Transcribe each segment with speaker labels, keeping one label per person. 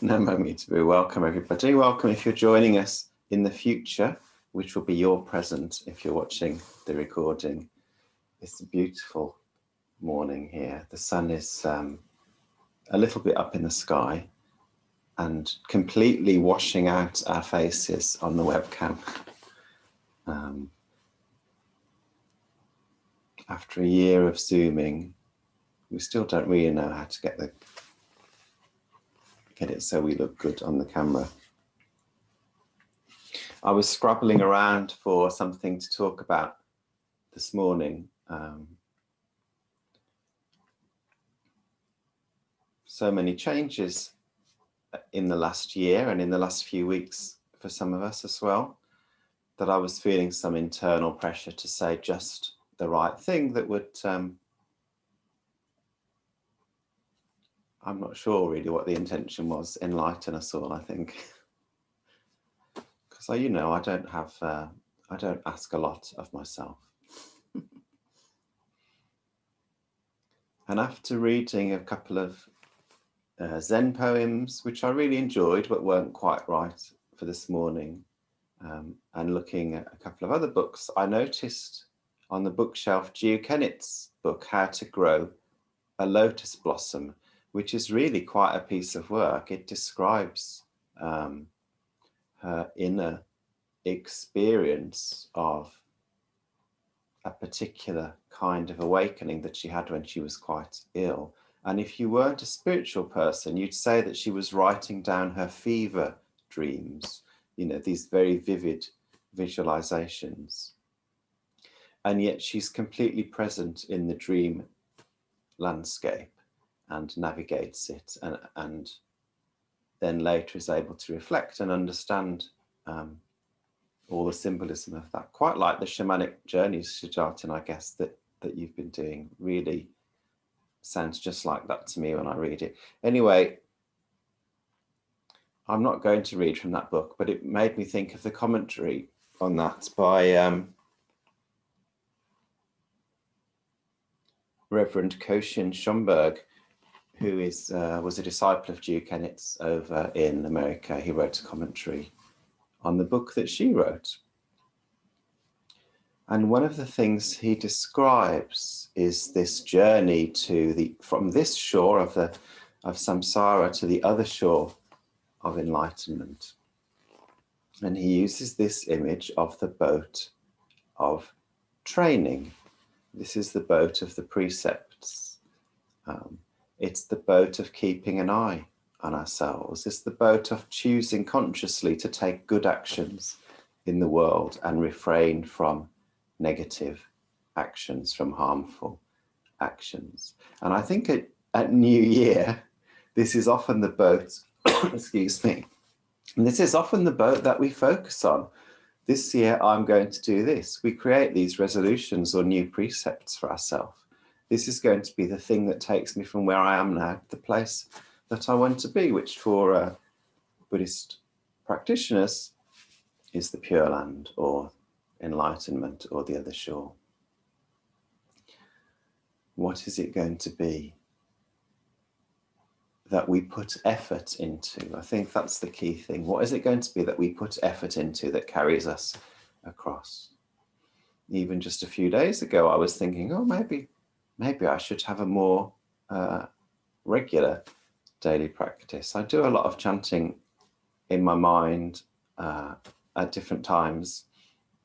Speaker 1: Namo Amida Bu. Welcome, everybody. Welcome if you're joining us in the future, which will be your present if you're watching the recording. It's a beautiful morning here. The sun is a little bit up in the sky and completely washing out our faces on the webcam. After a year of Zooming, we still don't really know how to get it so we look good on the camera. I was scrabbling around for something to talk about this morning. So many changes in the last year and in the last few weeks for some of us as well, that I was feeling some internal pressure to say just the right thing that would, I'm not sure really what the intention was, enlighten us all, I think. Because I don't ask a lot of myself. And after reading a couple of Zen poems, which I really enjoyed but weren't quite right for this morning, and looking at a couple of other books, I noticed on the bookshelf Kenneth's book, How to Grow a Lotus Blossom, which is really quite a piece of work. It describes her inner experience of a particular kind of awakening that she had when she was quite ill. And if you weren't a spiritual person, you'd say that she was writing down her fever dreams, these very vivid visualizations. And yet she's completely present in the dream landscape and navigates it, and then later is able to reflect and understand all the symbolism of that. Quite like the shamanic journeys, Sujatin, I guess, that you've been doing. Really sounds just like that to me when I read it. Anyway, I'm not going to read from that book, but it made me think of the commentary on that by Reverend Koshin Schomburg, who was a disciple of Duke Kenneth's over in America. He wrote a commentary on the book that she wrote. And one of the things he describes is this journey from this shore of samsara to the other shore of enlightenment. And he uses this image of the boat of training. This is the boat of the precepts. It's the boat of keeping an eye on ourselves. It's the boat of choosing consciously to take good actions in the world and refrain from negative actions, from harmful actions. And I think at New Year, this is often the boat, excuse me, and this is often the boat that we focus on. This year, I'm going to do this. We create these resolutions or new precepts for ourselves. This is going to be the thing that takes me from where I am now to the place that I want to be, which for Buddhist practitioners is the Pure Land or enlightenment or the other shore. What is it going to be that we put effort into? I think that's the key thing. What is it going to be that we put effort into that carries us across? Even just a few days ago, I was thinking, oh, maybe I should have a more regular daily practice. I do a lot of chanting in my mind at different times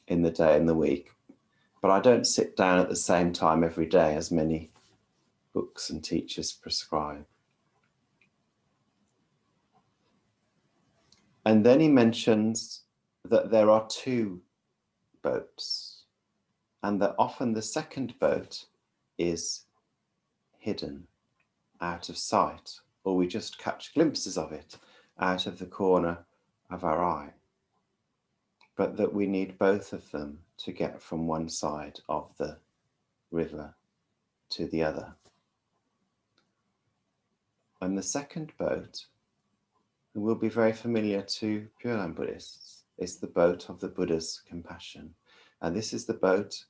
Speaker 1: in the day and the week, but I don't sit down at the same time every day as many books and teachers prescribe. And then he mentions that there are two boats, and that often the second boat is hidden, out of sight, or we just catch glimpses of it out of the corner of our eye. But that we need both of them to get from one side of the river to the other. And the second boat will be very familiar to Pure Land Buddhists. It's the boat of the Buddha's compassion. And this is the boat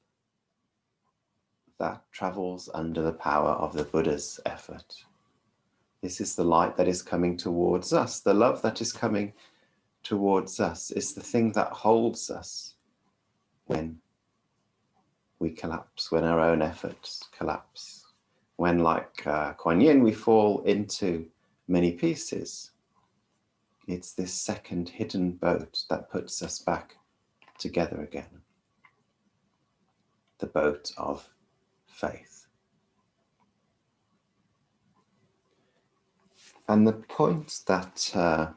Speaker 1: that travels under the power of the Buddha's effort. This is the light that is coming towards us. The love that is coming towards us is the thing that holds us when we collapse, when our own efforts collapse. When, like Kuan Yin, we fall into many pieces. It's this second hidden boat that puts us back together again. The boat of faith. And the point that, I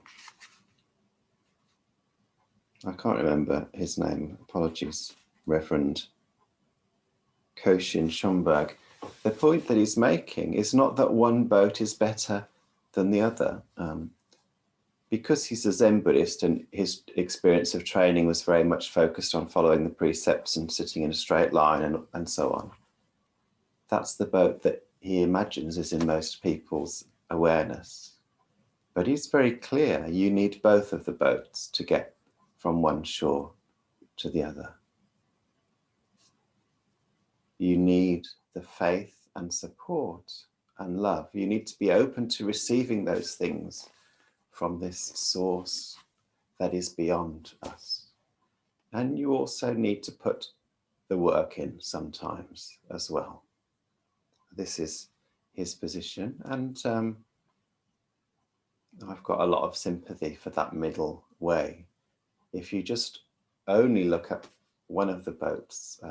Speaker 1: can't remember his name, apologies, Reverend Koshin Schomburg, the point that he's making is not that one boat is better than the other. Because he's a Zen Buddhist and his experience of training was very much focused on following the precepts and sitting in a straight line and so on. That's the boat that he imagines is in most people's awareness. But he's very clear, you need both of the boats to get from one shore to the other. You need the faith and support and love. You need to be open to receiving those things from this source that is beyond us. And you also need to put the work in sometimes as well. This is his position, and I've got a lot of sympathy for that middle way. If you just only look at one of the boats,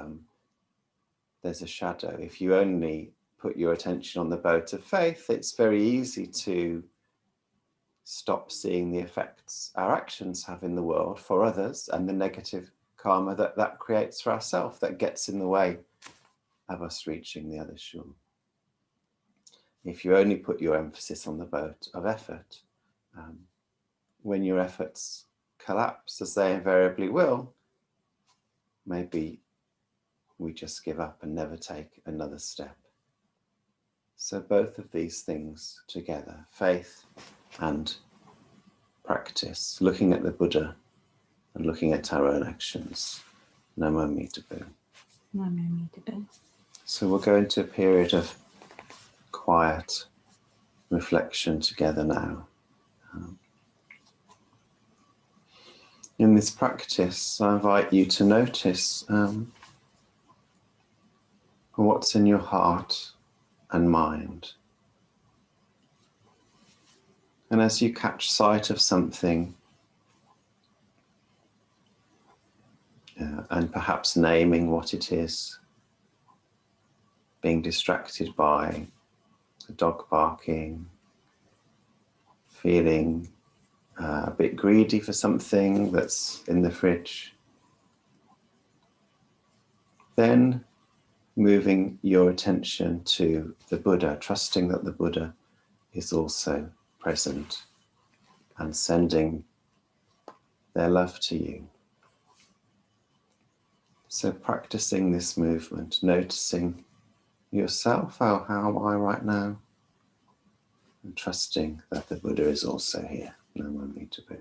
Speaker 1: there's a shadow. If you only put your attention on the boat of faith, it's very easy to stop seeing the effects our actions have in the world for others and the negative karma that creates for ourselves, that gets in the way of us reaching the other shore. If you only put your emphasis on the boat of effort, when your efforts collapse, as they invariably will, maybe we just give up and never take another step. So both of these things together, faith and practice, looking at the Buddha and looking at our own actions. Namo Amida Bu.
Speaker 2: Namo Amida Bu.
Speaker 1: So we'll go into a period of quiet reflection together now. In this practice, I invite you to notice what's in your heart and mind. And as you catch sight of something, and perhaps naming what it is, being distracted by a dog barking, feeling a bit greedy for something that's in the fridge, then moving your attention to the Buddha, trusting that the Buddha is also present and sending their love to you. So practicing this movement, noticing yourself, how am I right now? And trusting that the Buddha is also here. Namo Amida Bu.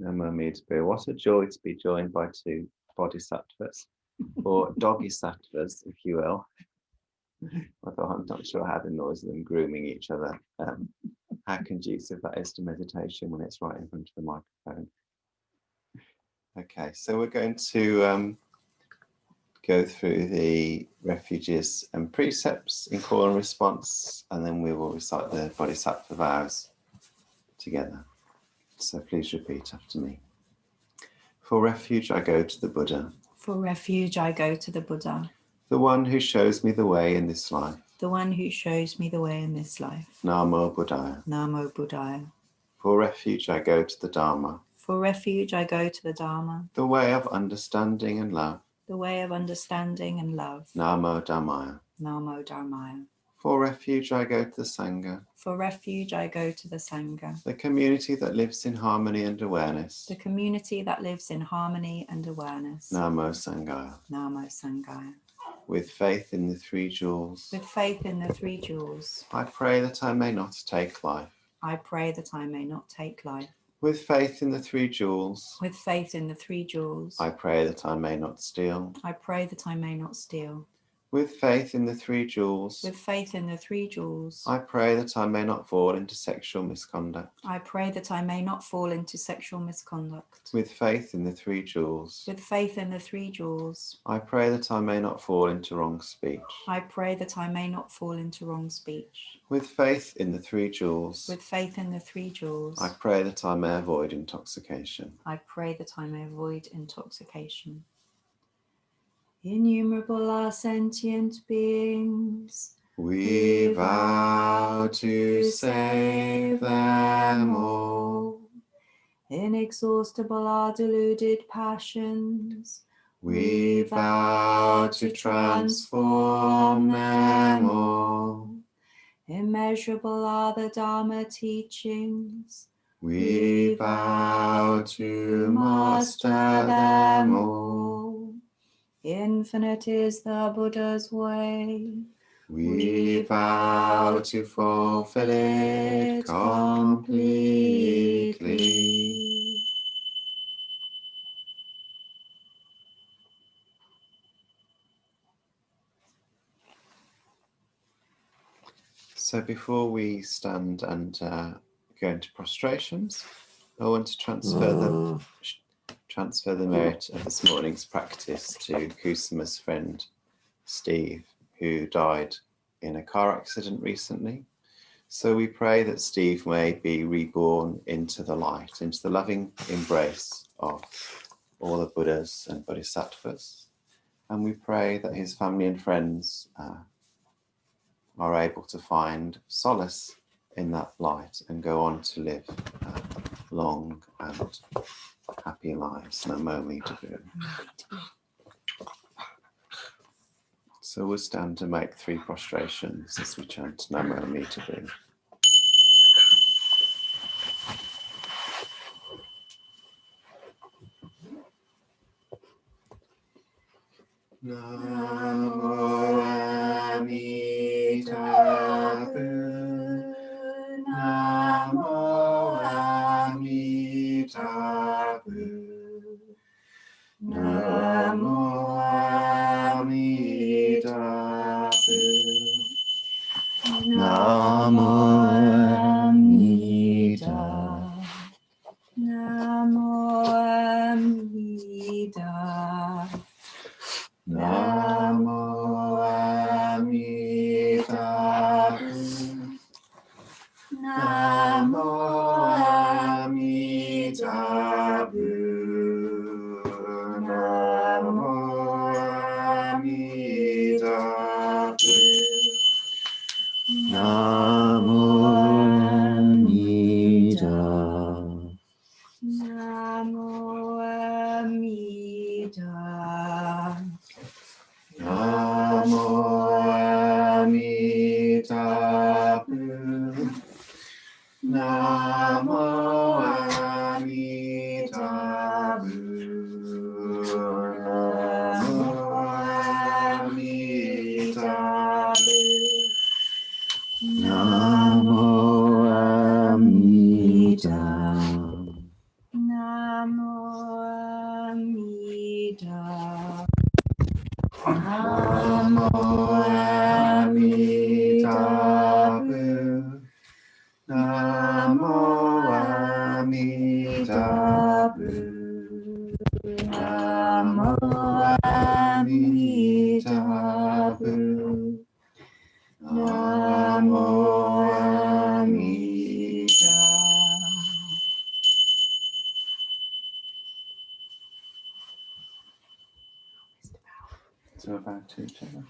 Speaker 1: Namo Amida Bu. What a joy to be joined by two bodhisattvas, or dog-isattvas, if you will. Although I'm not sure how the noise of them grooming each other, how conducive that is to meditation when it's right in front of the microphone. Okay, so we're going to go through the refuges and precepts in call and response, and then we will recite the Bodhisattva vows together. So please repeat after me. For refuge, I go to the Buddha.
Speaker 2: For refuge, I go to the Buddha,
Speaker 1: The one who shows me the way in this life.
Speaker 2: the one who shows me the way in this life.
Speaker 1: Namo Buddhaya.
Speaker 2: Namo Buddhaya.
Speaker 1: For refuge, I go to the Dharma.
Speaker 2: For refuge, I go to the Dharma,
Speaker 1: The way of understanding and love.
Speaker 2: the way of understanding and love.
Speaker 1: Namo Dhammaya.
Speaker 2: Namo Dharmaya.
Speaker 1: For refuge, I go to the Sangha.
Speaker 2: For refuge, I go to the Sangha,
Speaker 1: The community that lives in harmony and awareness.
Speaker 2: the community that lives in harmony and awareness.
Speaker 1: Namo Sanghaya.
Speaker 2: Namo Sanghaya.
Speaker 1: With faith in the three jewels.
Speaker 2: With faith in the three jewels,
Speaker 1: I pray that I may not take life.
Speaker 2: I pray that I may not take life.
Speaker 1: With faith in the three jewels.
Speaker 2: With faith in the three jewels,
Speaker 1: I pray that I may not steal.
Speaker 2: I pray that I may not steal.
Speaker 1: With faith in the three jewels.
Speaker 2: With faith in the three jewels,
Speaker 1: I pray that I may not fall into sexual misconduct.
Speaker 2: I pray that I may not fall into sexual misconduct.
Speaker 1: With faith in the three jewels.
Speaker 2: With faith in the three jewels,
Speaker 1: I pray that I may not fall into wrong speech.
Speaker 2: I pray that I may not fall into wrong speech.
Speaker 1: With faith in the three jewels.
Speaker 2: With faith in the three jewels,
Speaker 1: I pray that I may avoid intoxication.
Speaker 2: I pray that I may avoid intoxication. Innumerable are sentient beings.
Speaker 1: We vow to save them all.
Speaker 2: Inexhaustible are deluded passions.
Speaker 1: We vow to transform them all.
Speaker 2: Immeasurable are the Dharma teachings.
Speaker 1: We vow to master them all.
Speaker 2: Infinite is the Buddha's way.
Speaker 1: We vow to fulfill it completely. So before we stand and go into prostrations, I want to transfer the merit of this morning's practice to Kusama's friend Steve, who died in a car accident recently. So we pray that Steve may be reborn into the light, into the loving embrace of all the Buddhas and Bodhisattvas. And we pray that his family and friends are able to find solace in that light and go on to live long and happy lives. Namo Amida Bu. So we'll stand to make 3 prostrations as we chant Namo Amida Bu. Namo Amida Bu. Namo Amida Bu. Namo Amida Bu. Namo Amida.
Speaker 2: Namo Amida.
Speaker 1: Namo Amida Bu. Namo Amida Bu. Namo Amida Bu. Namo Amida.
Speaker 2: Namo Amida.
Speaker 1: Namo Amida Bu. Namo Amida Bu. Namo Amida Bu. Namo Amida.
Speaker 2: Namo Amida.
Speaker 1: Namo Amida. Amida Bu. Namo Amida. So about to each other.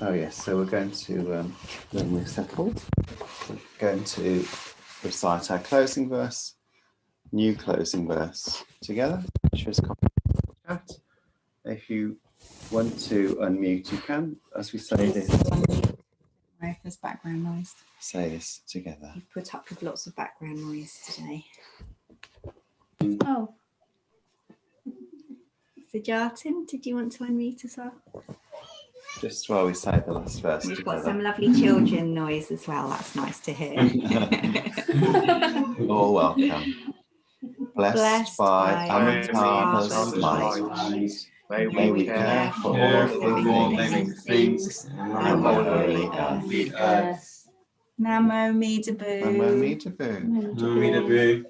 Speaker 1: Oh yes, so we're going to, when we're settled, we're going to recite our closing verse, new closing verse together, which is chat. If you want to unmute, you can, as we say this.
Speaker 2: Right, there's background noise.
Speaker 1: Say this together.
Speaker 2: You've put up with lots of background noise today.
Speaker 3: Oh.
Speaker 2: So Jartin, did you want to unmute as well?
Speaker 1: Just while we say the last verse
Speaker 2: We've
Speaker 1: together.
Speaker 2: got some lovely children noise as well. That's nice to hear.
Speaker 1: All welcome. Blessed by Amitabha's light, may we care for all living things and the holy earth.
Speaker 2: Namo Amida Bu.
Speaker 1: Namo Amida Bu.
Speaker 3: Namo Amida Bu.